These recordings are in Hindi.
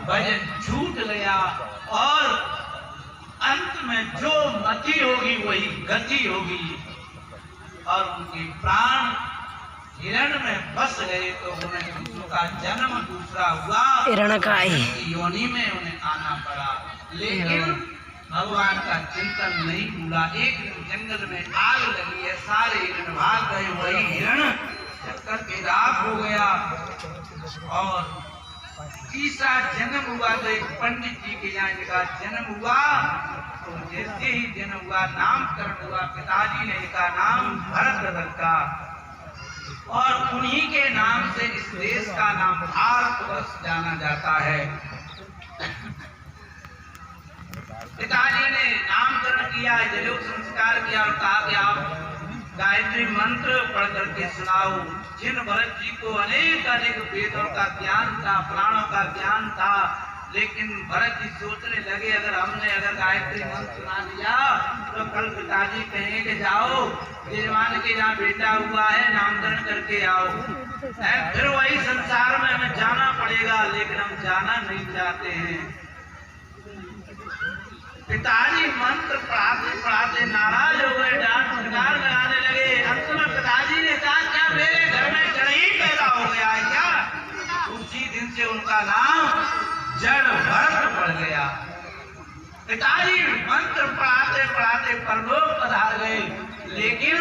भजन छूट गया और अंत में जो मति होगी वही गति होगी और उनके प्राण हिरण में बस गए। तो उन्हें उनका जन्म दूसरा हुआ, योनि में उन्हें आना पड़ा, लेकिन भगवान का चिंतन नहीं भूला। एक जंगल में आग लगी है, सारे हिरण भाग गए, वही हिरण चक्कर के राख हो गया। और तीसरा जन्म हुआ तो एक पंडित जी के यहाँ इनका जन्म हुआ। तो जैसे ही जन्म हुआ, नामकरण हुआ, पिताजी ने इनका नाम भरत रखा और उन्हीं के नाम से इस देश का नाम भारतवर्ष जाना जाता है। पिताजी ने नामकरण किया, जलोक संस्कार किया और कहा कि आप गायत्री मंत्र पढ़ करके सुनाओ। जिन भरत जी को अनेक वेदों का ज्ञान था, पुराणों का ज्ञान था, लेकिन भरत जी सोचने लगे अगर गायत्री मंत्र सुना दिया तो कल पिताजी कहेंगे कि जाओ यजमान के जहाँ बेटा हुआ है नामकरण करके आओ, फिर वही संसार में हमें जाना पड़ेगा, लेकिन हम जाना नहीं चाहते हैं। पिताजी मंत्र पढ़ाते पढ़ाते नाराज हो गए, डांट फटकार लगाने लगे। अंत में पिताजी ने कहा क्या मेरे घर में जड़ ही पैदा हो गया है क्या? उसी दिन से उनका नाम जड़ भरत पड़ गया। पिताजी मंत्र पढ़ाते पढ़ाते परलोक पधार गए, लेकिन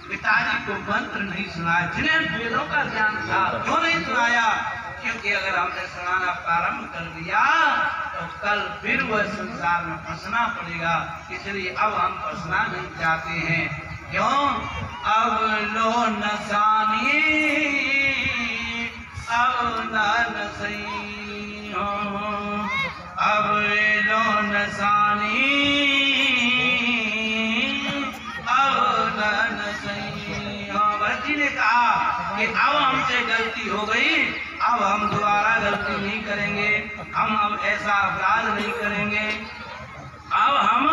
पिताजी को मंत्र नहीं सुनाया। जिन्हें वेदों का ज्ञान था क्यों नहीं सुनाया? क्योंकि अगर हमने सुनाना प्रारंभ कर दिया तो कल फिर वह संसार में फंसना पड़ेगा, इसलिए अब हम फंसना नहीं चाहते हैं। क्यों? अब लो नसानी अब न सही हो, अब लो नसानी अब न सही हो। भरत जी ने कहा कि अब हमसे गलती हो गई, अब हम दोबारा गलती नहीं करेंगे, हम अब ऐसा अपराध नहीं करेंगे। अब हम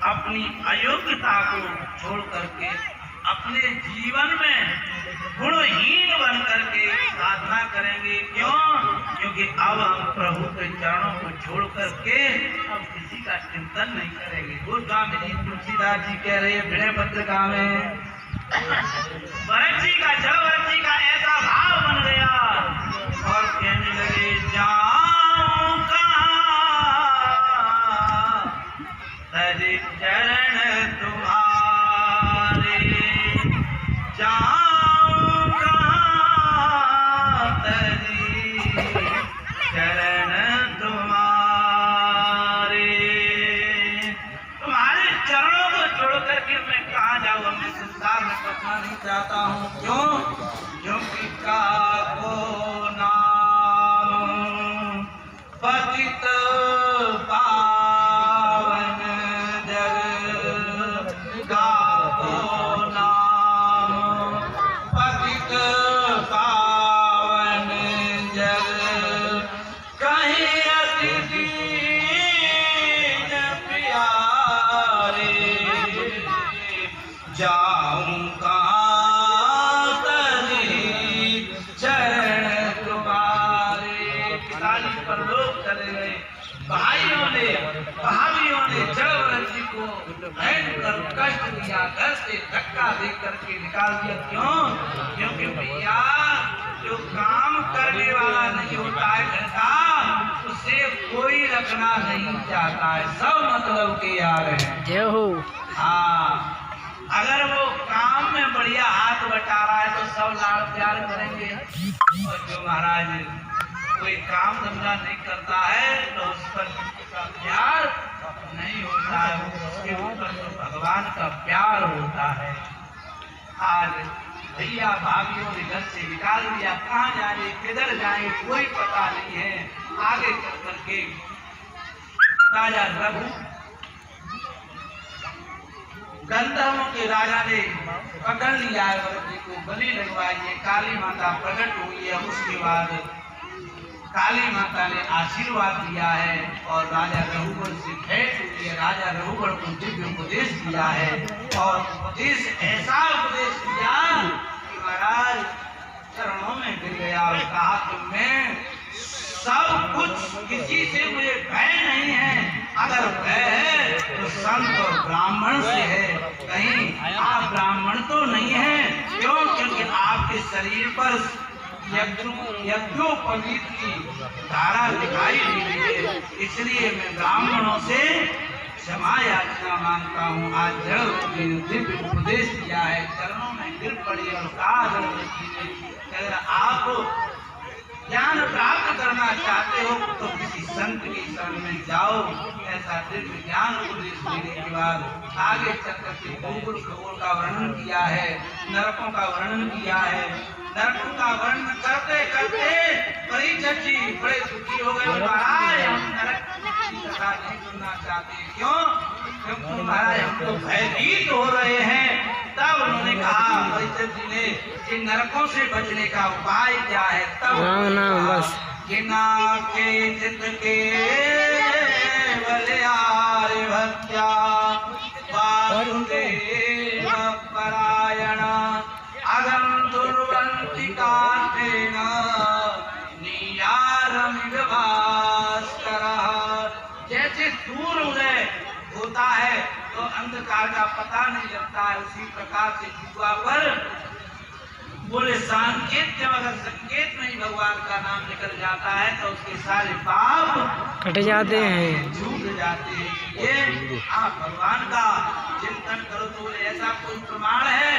अपनी अयोग्यता को छोड़ करके अपने जीवन में गुणहीन बन करके साधना करेंगे। क्यों? क्योंकि अब हम प्रभु के चरणों को छोड़ करके अब किसी का चिंतन नहीं करेंगे। गोस्वामी जी तुलसीदास जी कह रहे हैं विनय पत्रिका में, भरत जी का जब भरत जी का ऐसा भाव बन गया और कहने लगे जाऊं कहाँ तेरे चरण तुम्हारे, जाऊं कहाँ तेरे चरण तुम्हारे, तुम्हारे चरणों को छोड़ करके मैं कहाँ जाऊँ? मैं संसार में फंसना नहीं चाहता हूँ। क्यों? क्योंकि काको नाम पतित पावन जग, काको नाम पतित पावन जग, कहीं अति दीन प्यारे, जाऊं कहाँ तेरे चरण तुम्हारे। पिताजी परलोक चले गए, भाइयों ने भाभियों ने जड़ भरत जी को भयंकर कष्ट दिया, घर से धक्का दे करके निकाल दिया। क्यों? क्योंकि भैया जो काम करने वाला नहीं होता है घर का, उसे कोई रखना नहीं चाहता है, सब मतलब के यार है। हाँ, अगर वो काम में बढ़िया हाथ बटा रहा है तो सब लाड़ प्यार करेंगे, और जो महाराज कोई काम धंधा नहीं करता है तो उस पर का प्यार नहीं होता है, उसके ऊपर तो भगवान का प्यार होता है। आज भैया भाभियों ने घर से निकाल दिया, कहाँ जाए किधर जाए कोई पता नहीं है। आगे चल करके राजा रघु गंधर्वों के राजा ने पकड़ लिया है भरत जी को, बलि लगवाई है। काली माता प्रकट हुई है, उसके बाद काली माता ने आशीर्वाद दिया है और राजा रघुवर से भेंट हुई है। राजा रघुवर को दिव्य उपदेश दिया है और उपदेश ऐसा उपदेश दिया कि महाराज चरणों में गिर गया और कहा कि मैं सब कुछ, किसी से मुझे भय नहीं है, अगर भय है तो संत और ब्राह्मण से है। कहीं आप ब्राह्मण तो नहीं है? क्यों? क्योंकि आपके शरीर पर यज्ञोपवीत की धारा दिखाई दे रही है, इसलिए मैं ब्राह्मणों से क्षमा याचना मांगता हूँ। आज जड़ दिव्य उपदेश दिया है, चरणों में गिर पड़ी और कहा अगर आप ज्ञान प्राप्त करना चाहते हो तो किसी संत की शरण में जाओ। ऐसा दिव्य ज्ञान उपदेश देने के बाद आगे चलकर के गोकुल खगोल का वर्णन किया है, नरकों का वर्णन किया है। नरकों का वर्णन करते करते परीक्षित जी बड़े दुखी हो गए। महाराज हम नरक की कथा नहीं सुनना चाहते। क्यों? क्योंकि महाराज हम तो भयभीत हो रहे हैं। तब उन्होंने कहा परीक्षित जी ने कि नरकों से बचने का उपाय क्या है? तब बस के चित्त के बलियार भक्त्या वासुदेव परायण अगम दुर्वंतिकांतेन नीयारमिदभास्करः। जैसे सूर्य उदय होता है तो अंधकार का पता नहीं लगता है, उसी प्रकार से जुआ पर बोले संकेत, जब अगर संकेत में ही भगवान का नाम निकल जाता है तो उसके सारे पाप कट जाते हैं, छूट जाते हैं। ये आप भगवान का चिंतन करो तो ऐसा कोई प्रमाण है